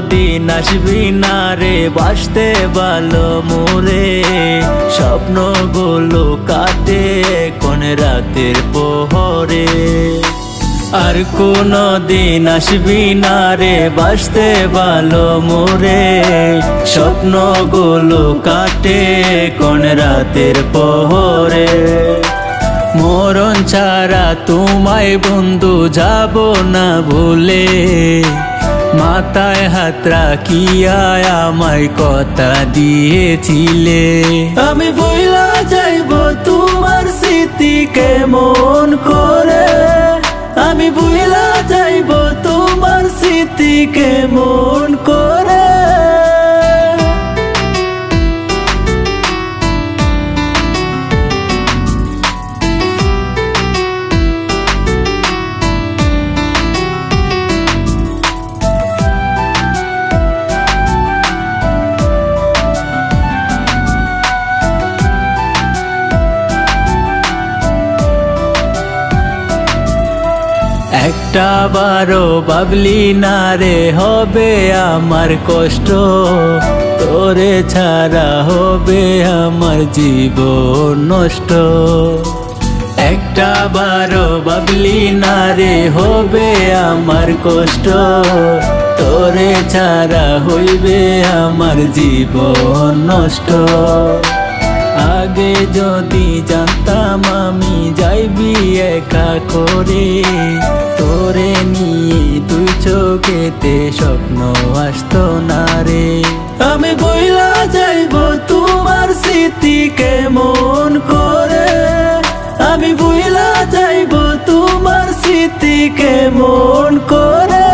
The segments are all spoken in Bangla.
দিন আসবি না রে বাসতে ভালো মোরে, স্বপ্নগুলো কাটে কোন রাতের পোহরে। আর কোনো দিন আসবি না রে বাসতে ভালো মোরে, স্বপ্নগুলো কাটে কোন রাতের পোহরে। মরণ ছাড়া তোমায় বন্ধু যাব না ভুলে, মাথায় হাত রাখিয়া আমায় কথা দিয়েছিলে। আমি ভুলা যাইব তোমার স্মৃতি কেমন করে, আমি ভুলা যাইব তোমার স্মৃতি কেমন করে। একটা বারো ভাবলি না রে হবে আমার কষ্ট, তোরে ছাড়া হবে আমার জীবন নষ্ট। একটা বারো ভাবলি না রে হবে আমার কষ্ট, তোরে ছাড়া হইবে আমার জীবন নষ্ট। আগে যদি জানতাম আমি যাইবি একা করে, তোরে নিয়ে দুই চোখেতে স্বপ্ন আসতো না রে। আমি বইলা যাইব তোমার স্মৃতি কেমন করে, আমি বইলা যাইব তোমার স্মৃতি কেমন করে।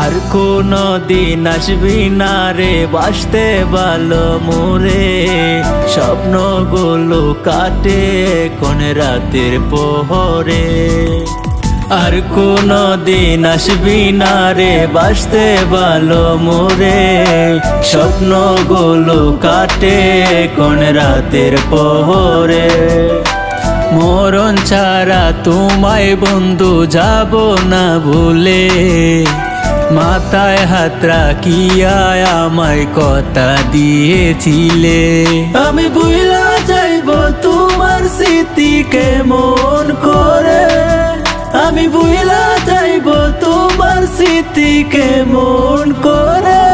আর কোনো দিন আসবি না রে বাসতে ভালো মোরে, স্বপ্নগুলো কাটে কোন রাতের পোহরে। আর কোনো দিন আসবি না রে বাসতে ভালো মোরে, স্বপ্নগুলো কাটে কোন রাতের পোহরে। মরণ ছাড়া তোমায় বন্ধু যাব না ভুলে, মাথায় হাত রাখিয়া আমায় কথা দিয়েছিলে। আমি ভুলা যাইব তোমার স্মৃতি কেমন করে, আমি ভুলা যাইব তোমার স্মৃতি কেমন করে।